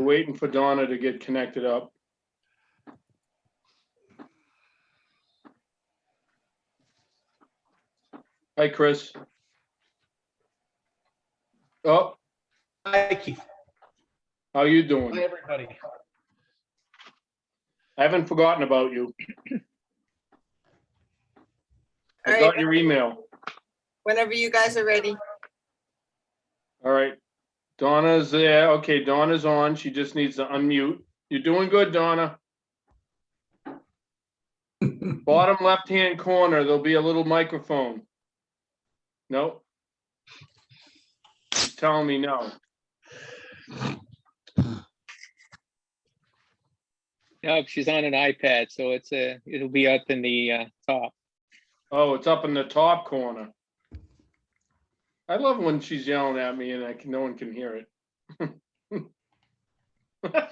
waiting for Donna to get connected up. Hi, Chris. Oh, Hi, Keith. how you Hi, doing? everybody. I haven't forgotten about you. I All got right, your email. whenever you guys are ready. All right. Donna's there. Okay, Donna's on. She just needs to unmute. You're doing good, Donna. Bottom left-hand corner, there'll be a little microphone. Nope. She's telling me no. No, she's on an iPad, so it'll be up in the top. Oh, it's up in the top corner. I love when she's yelling at me and no one can hear it.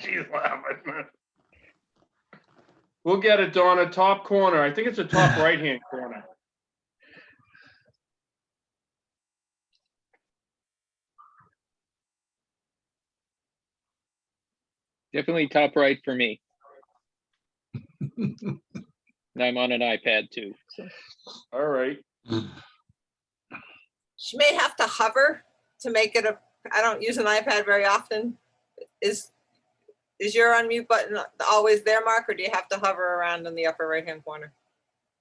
She's laughing. We'll get it, Donna. Top corner. I think it's the top right-hand corner. Definitely top right for me. And I'm on an iPad too. So. All right. She may have to hover to make it I don't use an iPad very often. Is your unmute button always there, Mark, or do you have to hover around in the upper right-hand corner?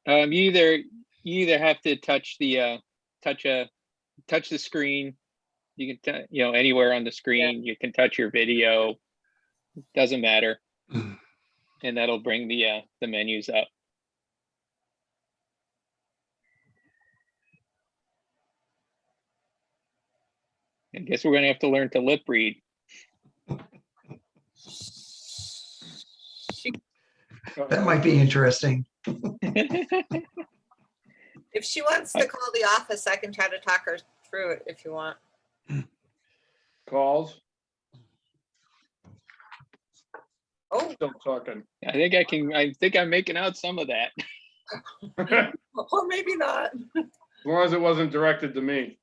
You either have to touch the touch the screen. You can anywhere on the screen. You can touch your video. Doesn't matter, and that'll bring the menus up. I guess we're gonna have to learn to lip read. That might be interesting. If she wants to call the office, I can try to talk her through it if you want. Calls. Oh, Still talking. I think I'm making out some of that. or maybe not. As long as it wasn't directed to me.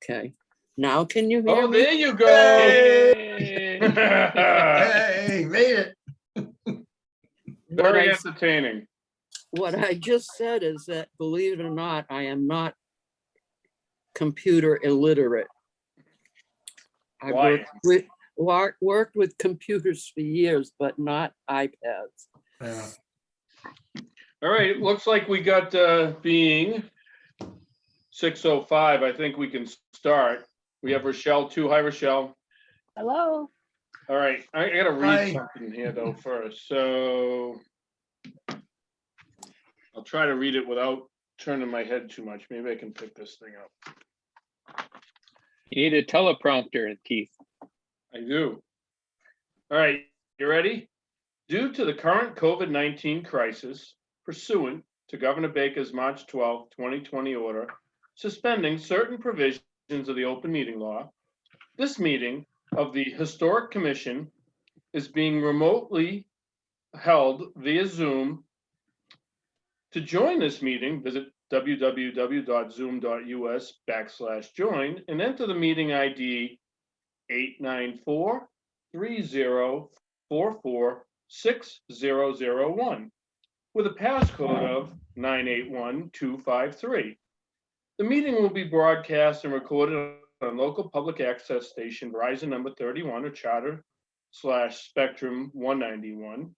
Okay, now can you hear Oh, me? there you go. Hey! Hey, made it. Very I- entertaining. What I just said is that, believe it or not, I am not computer illiterate. I Why? worked with computers for years, but not iPads. Yeah. All right, it looks like we got being 6:05. I think we can start. We have Rochelle too. Hi, Rochelle. Hello. All right, I gotta read Hi. something here though first. So I'll try to read it without turning my head too much. Maybe I can pick this thing up. You need a teleprompter, Keith. I do. All right, you ready? Due to the current COVID-19 crisis, pursuant to Governor Baker's March 12, 2020 order, suspending certain provisions of the open meeting law, this meeting of the Historic Commission is being remotely held via Zoom. To join this meeting, visit www.zoom.us/join and enter the meeting ID 894-3044-6001 with a passcode of 981253. The meeting will be broadcast and recorded on local public access station Verizon number 31 or Charter/Spectrum 191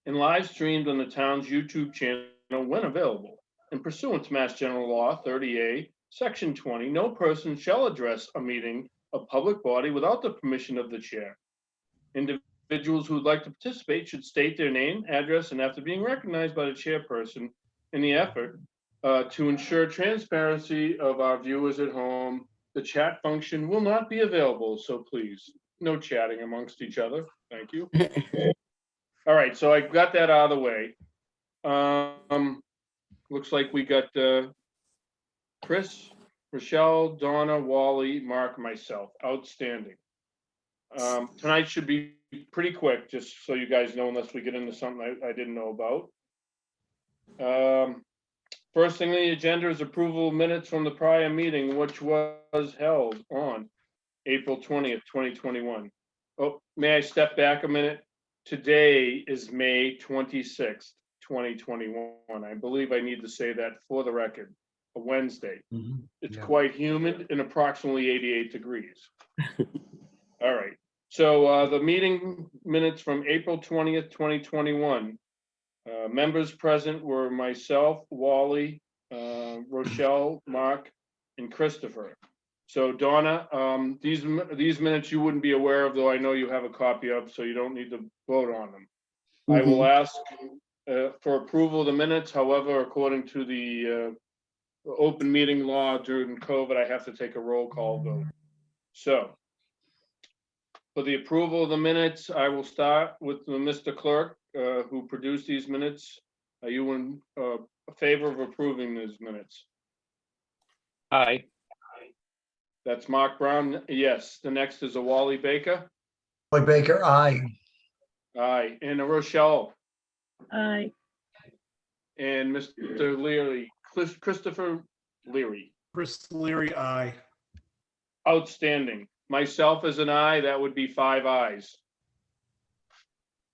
and live streamed on the town's YouTube channel when available. And pursuant to Mass General Law 30A, Section 20, no person shall address a meeting of public body without the permission of the chair. Individuals who would like to participate should state their name, address, and after being recognized by the chairperson in the effort to ensure transparency of our viewers at home, the chat function will not be available, so please, no chatting amongst each other. Thank you. All right, so I got that out of the way. Looks like we got Chris, Rochelle, Donna, Wally, Mark, myself. Outstanding. Tonight should be pretty quick, just so you guys know, unless we get into something I didn't know about. First thing on the agenda is approval of minutes from the prior meeting, which was held on April 20th, 2021. Oh, may I step back a minute? Today is May 26th, 2021. I believe I need to say that for the record, a Wednesday. It's Yeah. quite humid and approximately 88 degrees. All right, so the meeting minutes from April 20th, 2021. Members present were myself, Wally, Rochelle, Mark, and Christopher. So Donna, these minutes you wouldn't be aware of, though I know you have a copy of, so you don't need to vote on them. I will ask for approval of the minutes. However, according to the open meeting law during COVID, I have to take a roll call vote. So for the approval of the minutes, I will start with Mr. Clerk, who produced these minutes. Are you in favor of approving these minutes? Aye. That's Mark Brown. Yes. The next is a Wally Baker. Lloyd Baker, aye. Aye. And a Rochelle. Aye. And Mr. Leary, Christopher Leary. Chris Leary, aye. Outstanding. Myself as an aye, that would be 5 ayes.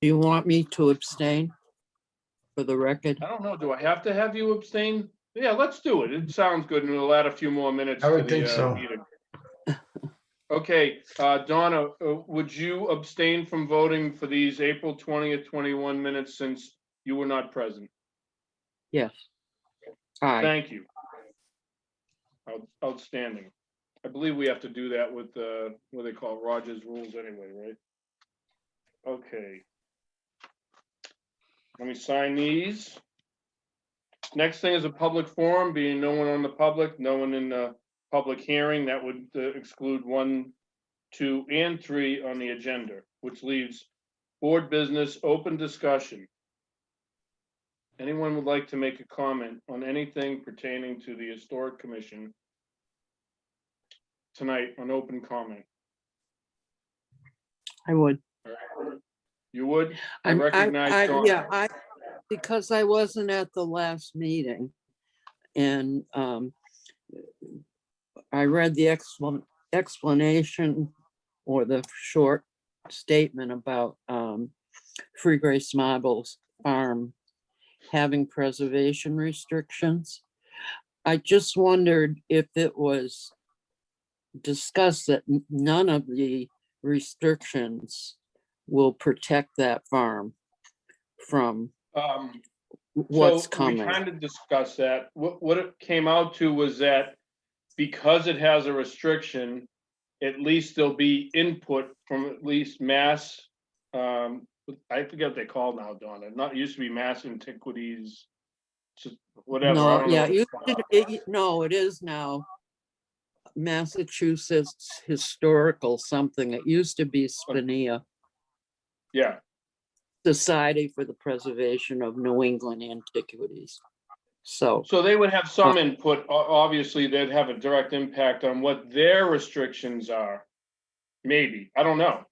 Do you want me to abstain for the record? I don't know, do I have to have you abstain? Yeah, let's do it. It sounds good, and it'll add a few more minutes I to would think the so. meeting. Okay, Donna, would you abstain from voting for these April 20th, 21 minutes since you were not present? Yes. Aye. Thank you. Outstanding. I believe we have to do that with what they call Rogers rules anyway, right? Okay. Let me sign these. Next thing is a public forum, being no one on the public, no one in the public hearing. That would exclude 1, 2, and 3 on the agenda, which leaves board business, open discussion. Anyone would like to make a comment on anything pertaining to the Historic Commission tonight on open comment? I would. You would? I I'm- recognize Dawn. Yeah, because I wasn't at the last meeting. And I read the explanation or the short statement about Free Grace Marbles Farm having preservation restrictions. I just wondered if it was discussed that none of the restrictions will protect that farm from what's So coming. we kind of discussed that. What it came out to was that because it has a restriction, at least there'll be input from at least Mass, I forget what they call now, Donna. Not used to be Mass Antiquities, whatever. I No, don't yeah, know. no, it is now Massachusetts Historical something. It used to be Spinia, Yeah, Society for the Preservation of New England Antiquities. So, so they would have some input. Obviously, they'd have a direct impact on what their restrictions are. Maybe, I don't know.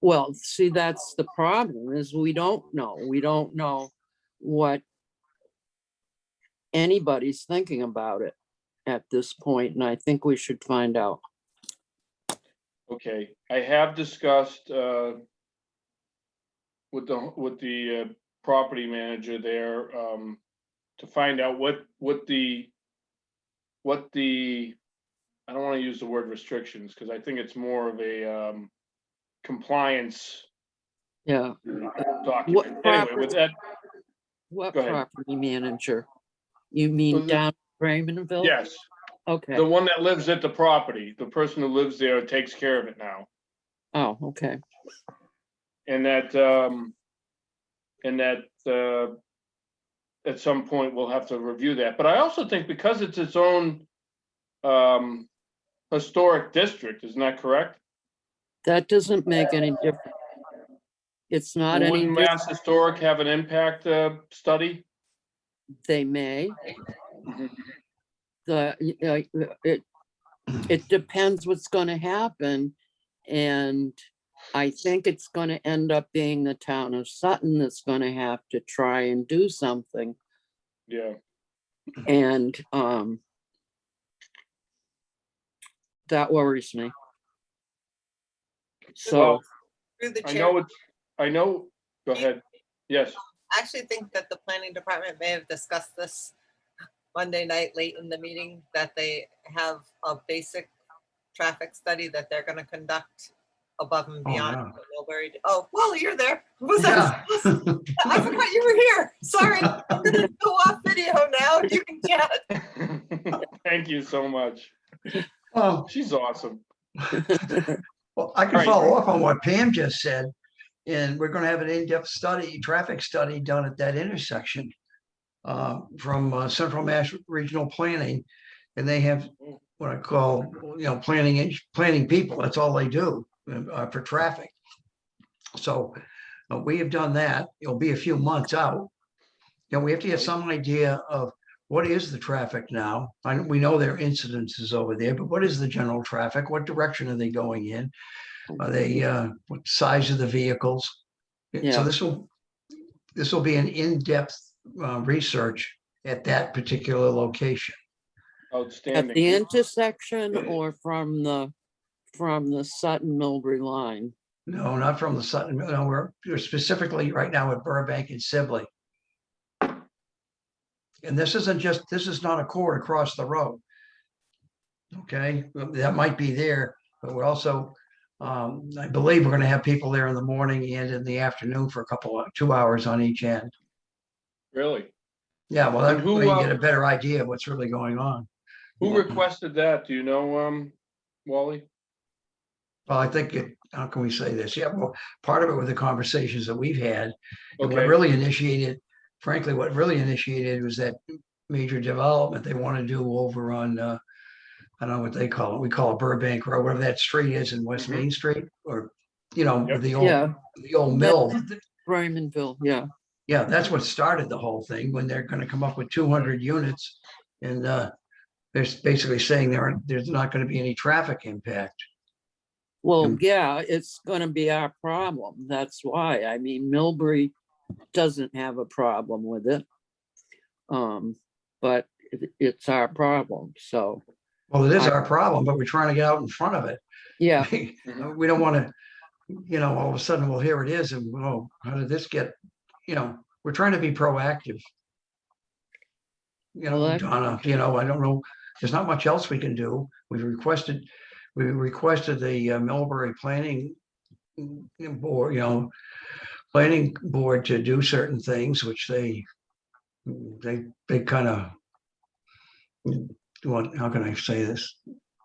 well, see, that's the problem is we don't know. We don't know what anybody's thinking about it at this point, and I think we should find out. Okay, I have discussed with the property manager there to find out what the I don't want to use the word restrictions because I think it's more of a compliance Yeah. document. Anyway, with that, What go ahead. property manager? You mean Well, down Raymondville? yes, Okay. the one that lives at the property, the person who lives there takes care of it now. Oh, okay. And that at some point we'll have to review that. But I also think because it's its own historic district, isn't that correct? That doesn't make any difference. It's not any, Wouldn't Mass Historic have an impact study? they may. Mhm. It depends what's going to happen And I think it's gonna end up being the town of Sutton that's gonna have to try and do something. Yeah, And that worries me. So, Well, Through the I chair, know I know, go ahead. Yes, I actually think that the planning department may have discussed this Monday night late in the meeting, that they have a basic traffic study that they're gonna conduct above and Oh, beyond yeah. what Millbury. Oh, Wally, you're there. Was that? Yeah. I forgot you were here. Sorry. I'm gonna go off video now. You can chat. thank you so much. Oh, She's awesome. well, I can Right. follow up on what Pam just said. And we're gonna have an in-depth study, traffic study done at that intersection. From Central Mass Regional Planning. And they have what I call, planning people. That's all they do for traffic. So we have done that. It'll be a few months out. We have to get some idea of what is the traffic now. We know there are incidences over there, but what is the general traffic? What direction are they going in? Are they, what size of the vehicles? So Yeah. this will be an in-depth research at that particular location. at Outstanding. the intersection or from the Sutton Milbury line? No, not from the Sutton. No, we're specifically right now at Burbank and Sibley. And this is not a court across the road. Okay, that might be there, but we're also, I believe we're gonna have people there in the morning and in the afternoon for 2 hours on each end. Really? Yeah, well, And that who, way you get a better idea of what's really going on. Who requested that? Do you know, Wally? Well, I think how can we say this? Yeah, well, part of it were the conversations that we've had. And what Okay, really initiated, frankly, what really initiated was that major development they want to do over on, I don't know what they call it. We call it Burbank Road, whatever that street is in West Mhm. Main Street, or, with Yep. the Yeah, old mill. Raymondville, yeah. Yeah, that's what started the whole thing, when they're gonna come up with 200 units. And they're basically saying there's not gonna be any traffic impact. Well, yeah, it's gonna be our problem. That's why. I mean, Millbury doesn't have a problem with it. But it's our problem, so, Well, it is our problem, but we're trying to get out in front of it. yeah. We don't want to, all of a sudden, well, here it is, and how did this get, we're trying to be proactive. Well, that- Donna, I don't know, there's not much else we can do. We requested the Millbury Planning Board, planning board to do certain things, which they kind of, how can I say this?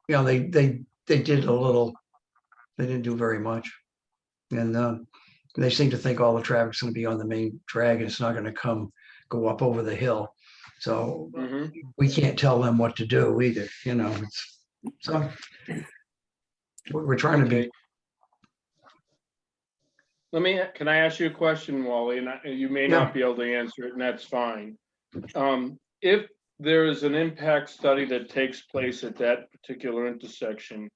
They did a little, they didn't do very much. And they seem to think all the traffic's gonna be on the main drag, and it's not gonna go up over the hill. So Mhm. we can't tell them what to do either, so we're trying to Okay. be, Can I ask you a question, Wally? And you may Yeah. not be able to answer it, and that's fine. If there is an impact study that takes place at that particular intersection,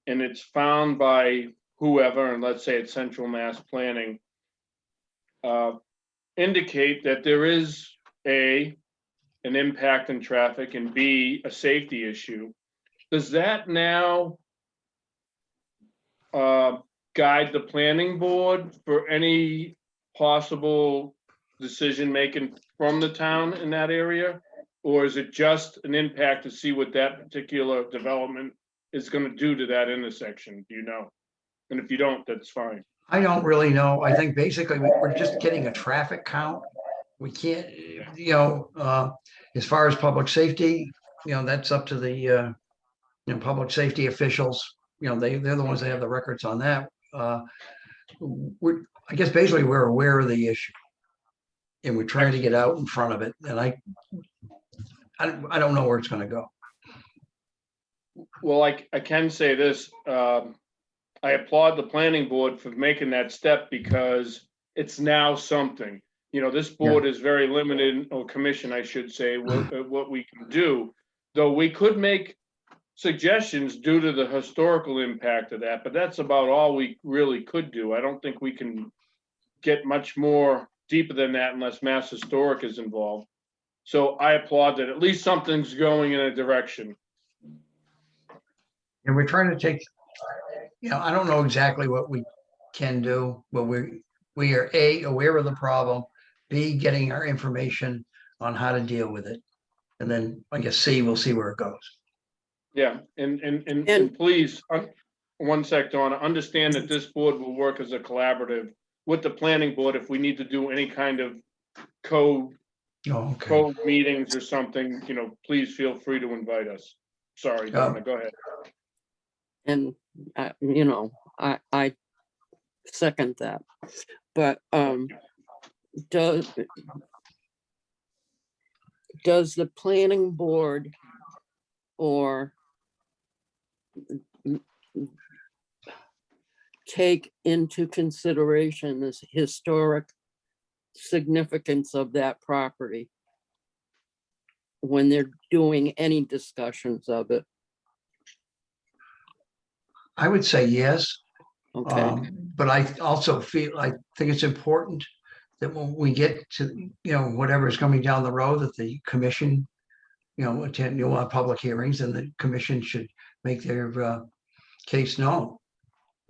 and it's found by whoever, and let's say it's Central Mass Planning, indicate that there is an impact in traffic, and B, a safety issue, does that now guide the planning board for any possible decision-making from the town in that area? Or is it just an impact to see what that particular development is gonna do to that intersection? Do you know? And if you don't, that's fine. I don't really know. I think basically we're just getting a traffic count. We can't, as far as public safety, that's up to the public safety officials. They're the ones that have the records on that. I guess basically we're aware of the issue, and we're trying to get out in front of it. And I don't know where it's going to go. Well, I can say this, I applaud the planning board for making that step, because it's now something. This board is very limited, or commission, I should say, what we can do. Though we could make suggestions due to the historical impact of that, but that's about all we really could do. I don't think we can get much more deeper than that unless Mass Historic is involved. So I applaud that at least something's going in a direction. And we're trying to take, I don't know exactly what we can do, but we are A, aware of the problem, B, getting our information on how to deal with it. And then I guess C, we'll see where it goes. Yeah, and please, one sec, Donna, understand that this board will work as a collaborative with the planning board if we need to do any kind of code meetings or something, please feel free to invite us. Sorry, Donna, go ahead. And, I second that. But does the planning board or take into consideration this historic significance of that property when they're doing any discussions of it? I would say yes. Okay. But I also I think it's important that when we get to, whatever is coming down the road, that the commission, attend, public hearings, and the commission should make their case known,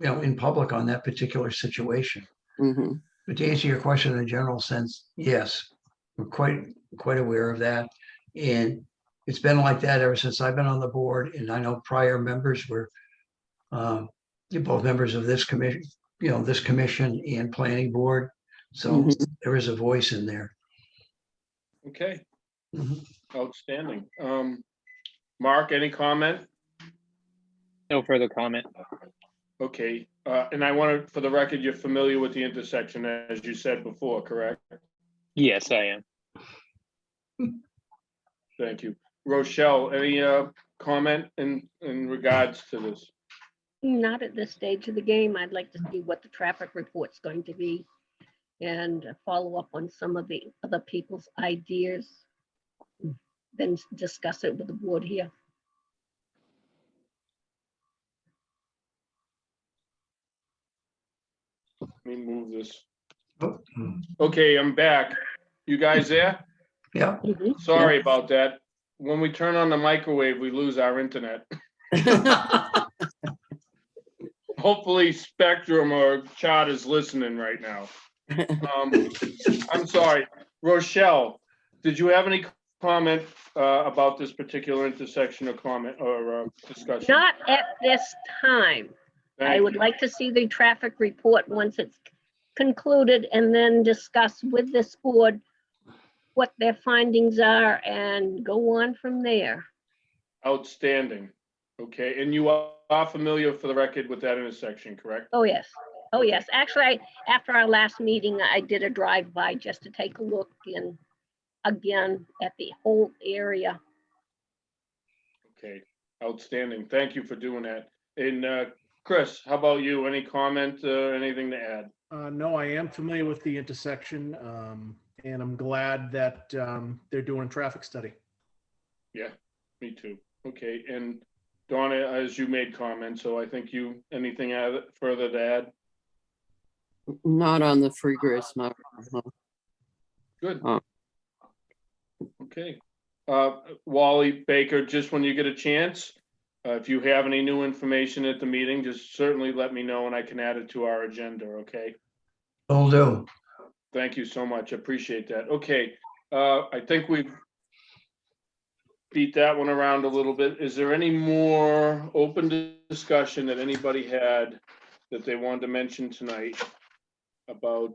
in public on that particular situation. Mhm. But to answer your question in a general sense, yes, we're quite aware of that. And it's been like that ever since I've been on the board. And I know prior members were both members of this commission, this commission and planning board. So there is a voice in there. Okay, Mhm. outstanding. Mark, any comment? No further comment. Okay, and I wanted, for the record, you're familiar with the intersection, as you said before, correct? Yes, I am. Thank you. Rochelle, any comment in regards to this? Not at this stage of the game. I'd like to see what the traffic report's going to be and follow up on some of the other people's ideas, then discuss it with the board here. Let me move this. Oh, Okay, I'm back. You guys there? yeah. Sorry about that. When we turn on the microwave, we lose our internet. Hopefully Spectrum or Charter's listening right now. I'm sorry. Rochelle, did you have any comment about this particular intersection or comment or discussion? Not at this time. I Thank would you. like to see the traffic report once it's concluded and then discuss with this board what their findings are and go on from there. Outstanding. Okay, and you are familiar, for the record, with that intersection, correct? Oh, yes. Oh, yes. Actually, after our last meeting, I did a drive-by just to take a look and again at the whole area. Okay, outstanding. Thank you for doing that. And Chris, how about you? Any comment, anything to add? No, I am familiar with the intersection, and I'm glad that they're doing a traffic study. Yeah, me too. Okay, and Donna, as you made comments, so I think anything further to add? Not on the free grace matter. No. Good. Oh. Okay. Wally Baker, just when you get a chance, if you have any new information at the meeting, just certainly let me know and I can add it to our agenda, okay? Will do. Thank you so much. Appreciate that. Okay, I think we've beat that one around a little bit. Is there any more open discussion that anybody had that they wanted to mention tonight about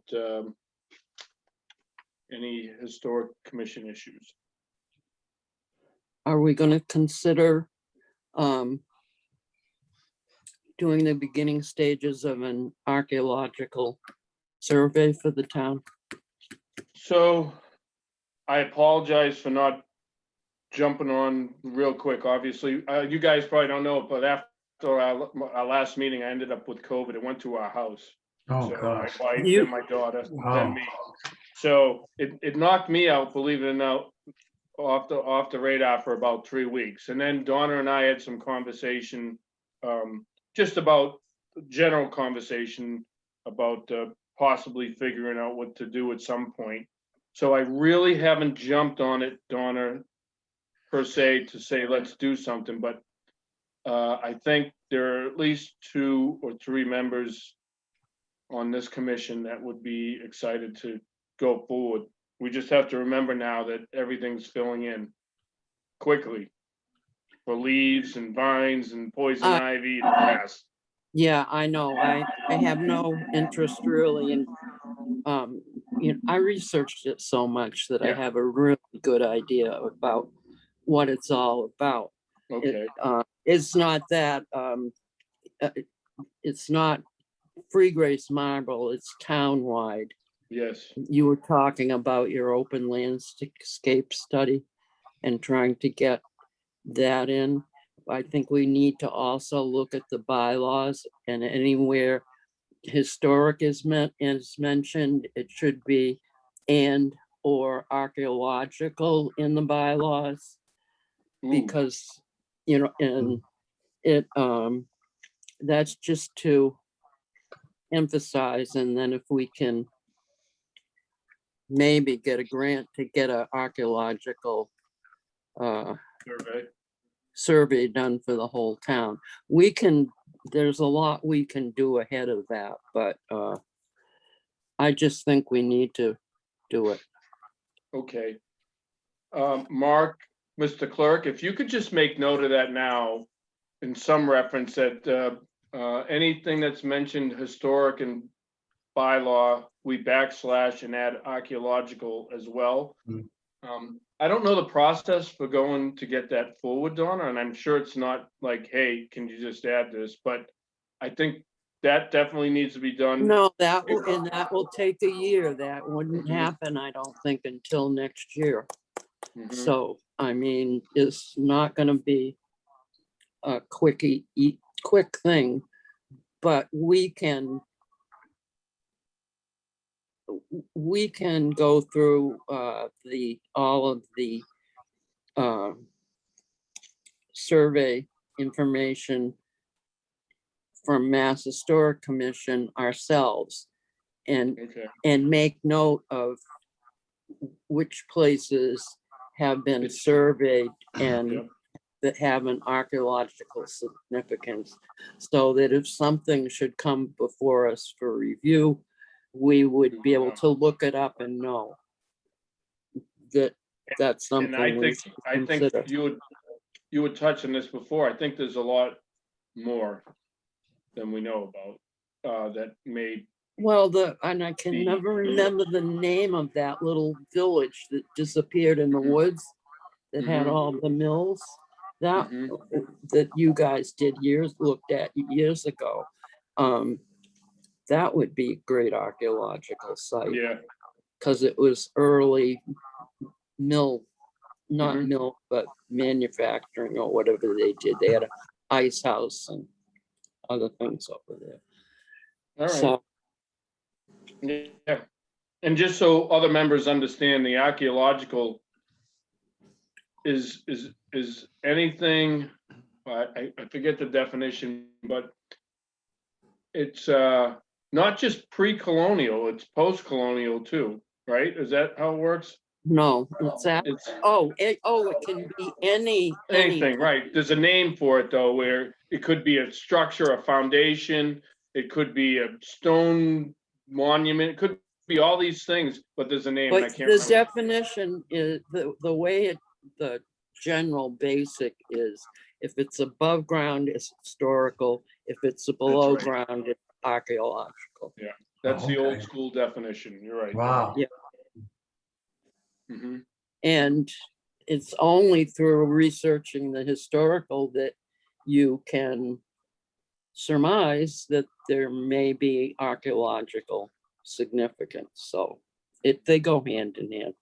any historic commission issues? Are we going to consider doing the beginning stages of an archaeological survey for the town? So I apologize for not jumping on real quick. Obviously, you guys probably don't know, but after our last meeting, I ended up with COVID. It went to our house. Oh, So my gosh. wife You- and my daughter, Wow. then me. So it knocked me out, believe it or not, off the radar for about 3 weeks. And then Donna and I had some conversation, just about general conversation about possibly figuring out what to do at some point. So I really haven't jumped on it, Donna, per se, to say, let's do something, but I think there are at least 2 or 3 members on this commission that would be excited to go forward. We just have to remember now that everything's filling in quickly for leaves and vines and poison ivy and grass. Yeah, I know. I have no interest really in, I researched it so much that I Yeah. have a really good idea about what it's all about. Okay, It's not that, it's not Free Grace Marble, it's townwide. yes, You were talking about your open landscape study and trying to get that in. I think we need to also look at the bylaws, and anywhere historic is mentioned, it should be and or archaeological in the bylaws, Ooh, because, and it, that's just to emphasize. And then if we can maybe get a grant to get an archaeological survey. survey done for the whole town. There's a lot we can do ahead of that, but I just think we need to do it. Okay. Mark, Mr. Clerk, if you could just make note of that now, in some reference that anything that's mentioned historic and bylaw, we backslash and add archaeological as well. Mm. I don't know the process for going to get that forward, Donna, and I'm sure it's not like, hey, can you just add this? But I think that definitely needs to be done. No, that will take a year. That wouldn't Mhm. happen, I don't think, until next year. Mhm. So, I mean, it's not gonna be a quick thing, but we can go through all of the survey information from Mass Historic Commission ourselves and Okay, make note of which places have been surveyed and Yep. that have an archaeological significance, so that if something should come before us for review, we would be able to look it up and know that that's And I something we think, should consider. you would touch on this before. I think there's a lot more than we know about, that may, Well, and I can The- never remember the name of that little village that disappeared in the Mhm. woods that had Mhm. all the mills. That Mhm. that you guys looked at years ago. That would be a great archaeological site, yeah, because it was early mill, not Mhm. mill, but manufacturing or whatever they did. They had an ice house and other things over there. all right, So, yeah. And just so other members understand, the archaeological is anything, I forget the definition, but it's not just pre-colonial, it's post-colonial too, right? Is that how it works? no, it's that. It's It can be anything, right? There's a name for it though, where it could be a structure, a foundation, it could be a stone monument, it could be all these things, but there's a name and I But can't the remember. definition is the way the general basic is, if it's above ground, it's historical. If it's below right. ground, it's archaeological. That's the old Okay. school definition, you're right. Wow. Yeah. Mhm. And it's only through researching the historical that you can surmise that there may be archaeological significance. So they go hand in hand.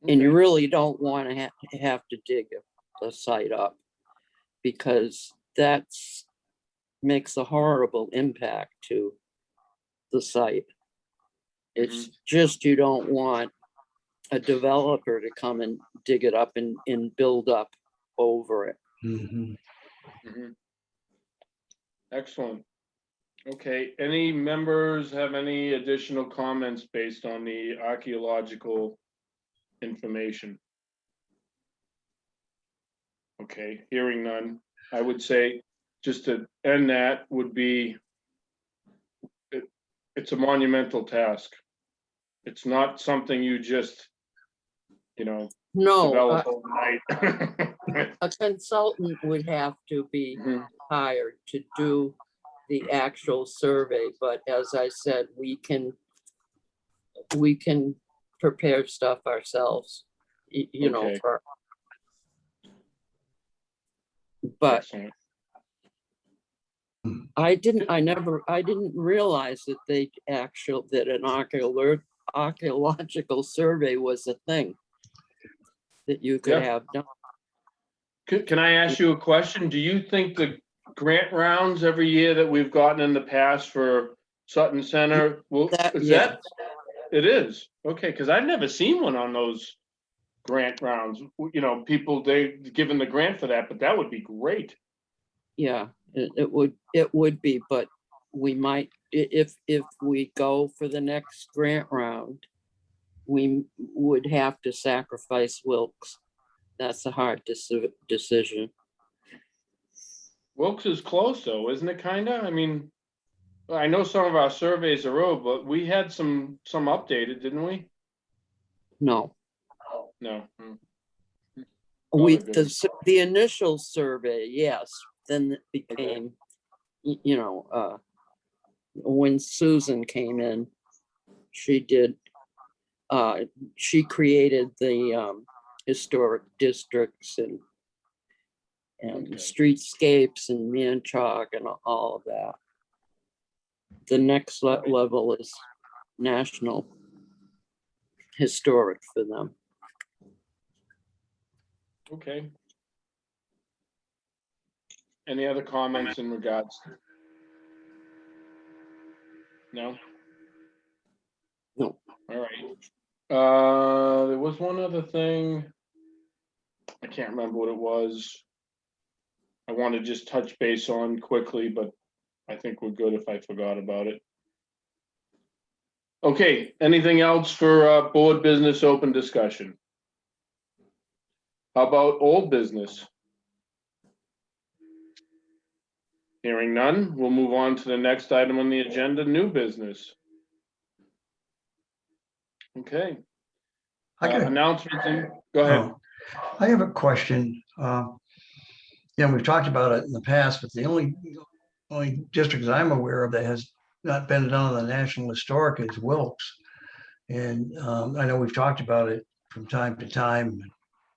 And you Okay. really don't want to have to dig the site up, because that's makes a horrible impact to the site. It's just, you don't want a developer to come and dig it up and build up over it. Mhm. Mhm. Excellent. Okay, any members have any additional comments based on the archaeological information? Okay, hearing none, I would say, just to end that, would be, it's a monumental task. It's not something you just, No, develop overnight. a consultant would have to be Mhm. hired to do the actual survey, but as I said, we can prepare stuff ourselves, Okay. but Excellent. I didn't realize that that an archaeological survey was a thing that you could Yeah. have done. Can I ask you a question? Do you think the grant rounds every year that we've gotten in the past for Sutton Center, Yeah. It is? Okay, because I've never seen one on those grant rounds. People, they given the grant for that, but that would be great. Yeah, it would be, but we might, if we go for the next grant round, we would have to sacrifice Wilkes. That's a hard decision. Wilkes is close though, isn't it, kinda? I mean, I know some of our surveys are old, but we had some updated, didn't we? No, No. we, Not a good- the initial survey, yes, then it became, when Susan came in, she created the historic districts and Okay. streetscapes and Manchog and all of that. The next level is national historic for them. Okay. Any other comments in regards? No? No. All right. There was one other thing. I can't remember what it was. I want to just touch base on quickly, but I think we're good if I forgot about it. Okay, anything else for board business open discussion? How about old business? Hearing none, we'll move on to the next item on the agenda, new business. Okay. I got a- Announcements, go ahead. Oh, I have a question. We've talked about it in the past, but the only district I'm aware of that has not been done on the National Historic is Wilkes. And I know we've talked about it from time to time.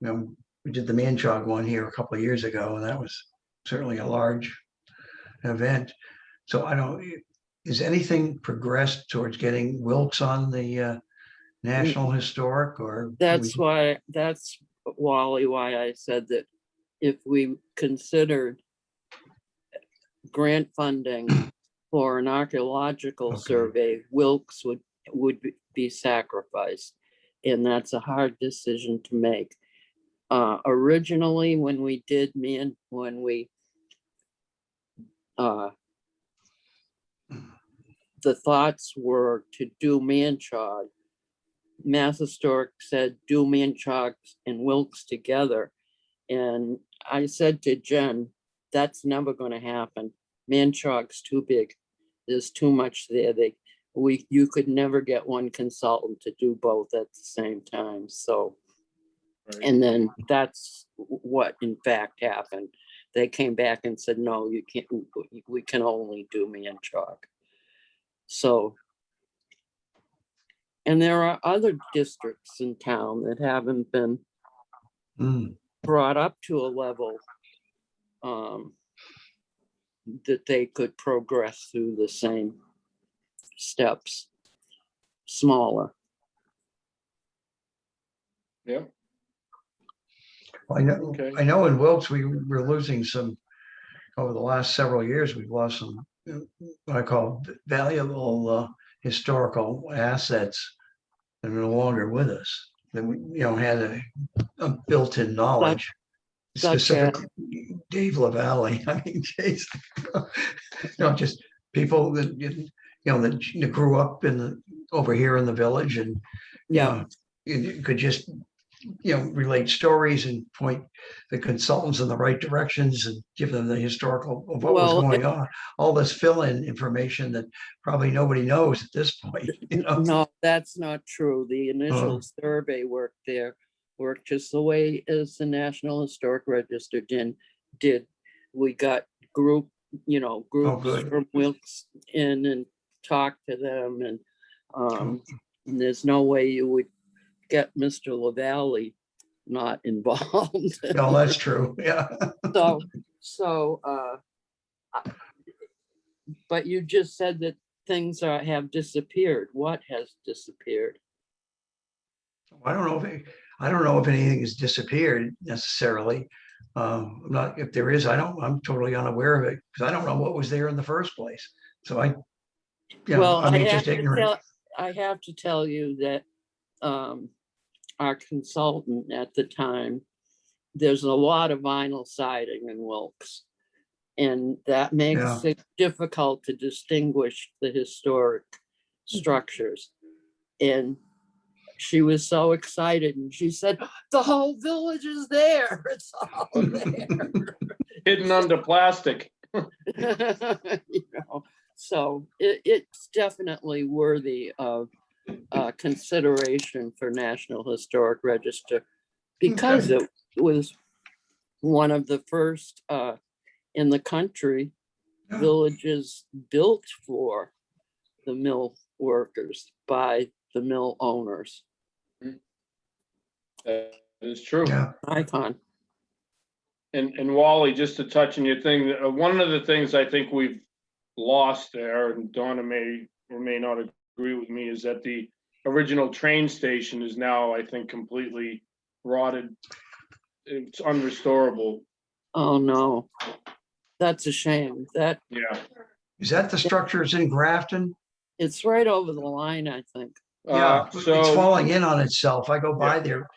We did the Manchog one here a couple of years ago, and that was certainly a large event. So is anything progressed towards getting Wilkes on the National Historic, or? That's why I said that if we considered grant funding for an archaeological Okay. survey, Wilkes would be sacrificed. And that's a hard decision to make. Originally, when we did the thoughts were to do Manchog. Mass Historic said do Manchog and Wilkes together. And I said to Jen, that's never going to happen. Manchog's too big. There's too much there. You could never get one consultant to do both at the same time. So, Right. and then that's what in fact happened. They came back and said, no, you can't, we can only do Manchog. So, and there are other districts in town that haven't been brought up to a level that they could progress through the same steps, smaller. Yeah. I know, Okay. I know in Wilkes, we were losing some, over the last several years, we've lost some, what I call valuable historical assets that are no longer with us. that we, had a built-in knowledge. Such as- Specifically, Dave LaValle. I mean, geez. Just people that that grew up over here in the village, and Yeah, you could just relate stories and point the consultants in the right directions and give them the historical of what was Well, going on. All this fill-in information that probably nobody knows at this point. no, that's not true. The initial Oh. survey work there worked just the way as the National Historic Register did. We got groups good. from Wilkes in and talked to them, and and there's no way you would get Mr. LaValle not involved. No, that's true. Yeah. But you just said that things have disappeared. What has disappeared? I don't know if anything has disappeared necessarily. Not if there is, I'm totally unaware of it because I don't know what was there in the first place. So I'm just ignorant. I have to tell you that our consultant at the time, there's a lot of vinyl siding in Wilkes, and that makes it difficult to distinguish the historic structures. And she was so excited, and she said, "The whole village is there. It's all there." Hidden under plastic. So it's definitely worthy of consideration for National Historic Register because it was one of the first in the country villages built for the mill workers by the mill owners. That is true. Yeah. Icon. And Wally, just to touch on your thing, one of the things I think we've lost there, and Donna may or may not agree with me, is that the original train station is now, I think, completely rotted. It's unrestorable. Oh no, that's a shame. Yeah. Is that the structures in Grafton? It's right over the line, I think. Yeah, So it's falling in on itself. I go by there,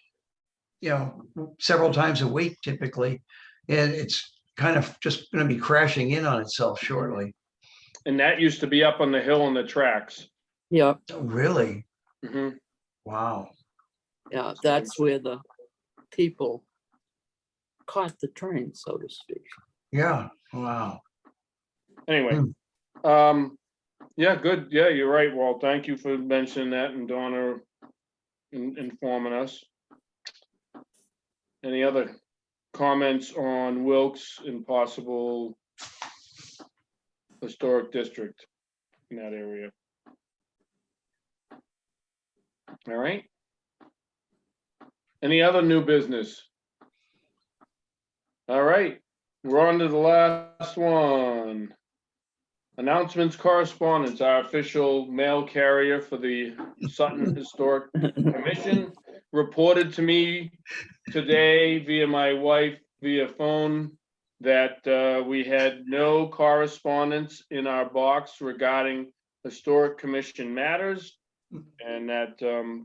several times a week typically, and it's kind of just going to be crashing in on itself shortly. and that used to be up on the hill on the tracks. Yep. Oh, really? hmm Wow. Yeah, that's where the people caught the train, so to speak. Yeah. Wow. Anyway, yeah, good. Yeah, you're right, Walt. Thank you for mentioning that, and Donna informing us. Any other comments on Wilkes and possible historic district in that area? All right. Any other new business? All right, we're on to the last one. Announcements, correspondence, our official mail carrier for the Sutton Historic Commission reported to me today via my wife via phone that we had no correspondence in our box regarding Historic Commission matters, and that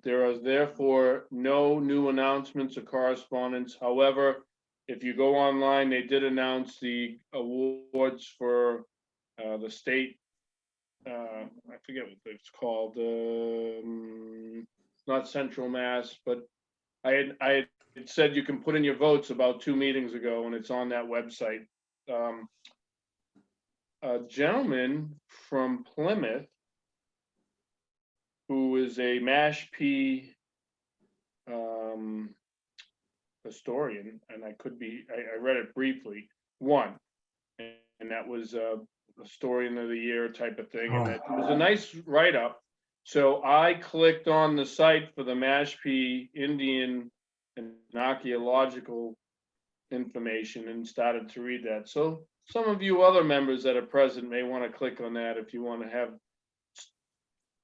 there are therefore no new announcements or correspondence. However, if you go online, they did announce the awards for the state, I forget what it's called, not Central Mass, but I had said you can put in your votes about 2 meetings ago, and it's on that website. A gentleman from Plymouth who is a Mashpee historian, and I read it briefly, won, and that was a historian of the year type of thing, and it was a nice write-up. So I clicked on the site for the Mashpee Indian and archaeological information and started to read that. So some of you other members that are present may want to click on that if you want to have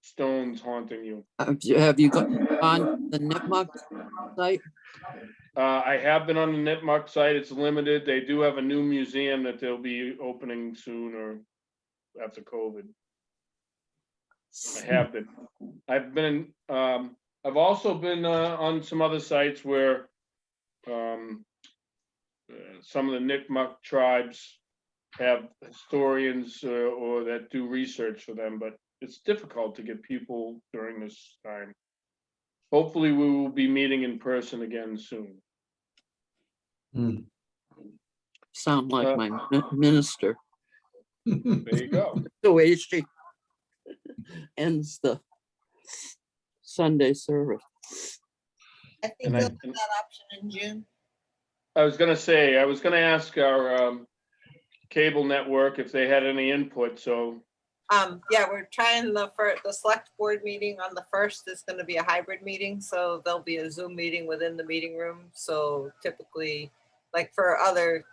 stones haunting you. Have you got on the Nipmuc site? I have been on the Nipmuc site. It's limited. They do have a new museum that they'll be opening soon or after COVID. I have been. I've been, I've also been on some other sites where some of the Nipmuc tribes have historians or that do research for them, but it's difficult to get people during this time. Hopefully, we will be meeting in person again soon. Sound like my minister, There you go. the way she ends the Sunday service. I think And they'll I- do that option in June. I was gonna say, I was gonna ask our cable network if they had any input, so Yeah, we're trying the select board meeting on the 1st is going to be a hybrid meeting, so there'll be a Zoom meeting within the meeting room. So typically, like for other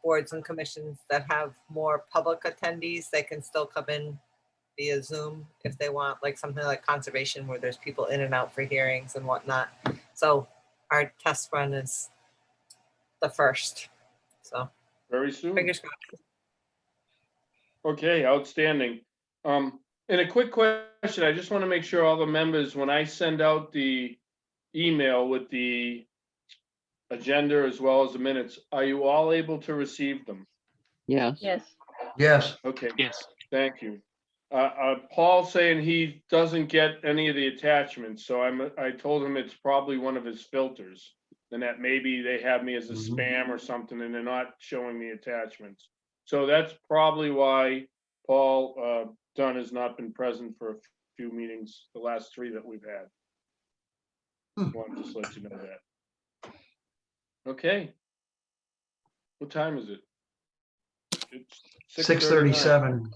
boards and commissions that have more public attendees, they can still come in via Zoom if they want, like something like conservation where there's people in and out for hearings and whatnot. So our test run is the 1st. So very soon. fingers crossed. Okay, outstanding. And a quick question, I just want to make sure all the members, when I send out the email with the agenda as well as the minutes, are you all able to receive them? Yes. Yes, Yes, Okay, Yes. thank you. Paul saying he doesn't get any of the attachments, so I told him it's probably one of his filters. And that maybe they have me as a Mhm. spam or something and they're not showing the attachments. So that's probably why Paul Dunn has not been present for a few meetings, the last 3 that we've had. Want to just let you know that. Okay. What time is it? It's 6:37.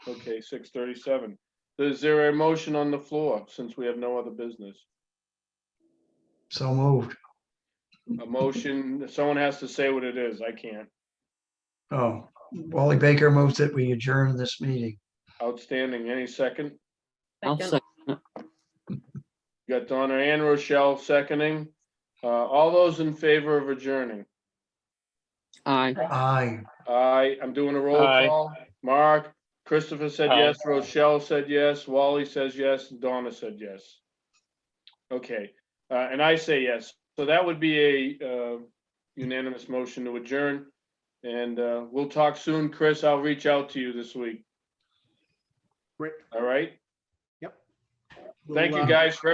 Okay, 6:37. Is there a motion on the floor since we have no other business? So moved. A motion, someone has to say what it is. I can't. Oh, Wally Baker moves that we adjourn this meeting. Outstanding. Any second? I'll second, second it. You got Donna and Rochelle seconding. All those in favor of adjourning? Aye. Aye. Aye, I'm doing a roll Aye. call. Mark, Christopher said Aye. yes, Rochelle said yes, Wally says yes, and Donna said yes. Okay, and I say yes. So that would be a unanimous motion to adjourn. And we'll talk soon. Chris, I'll reach out to you this week. Great. All right? Yep. Thank We'll, you, guys, for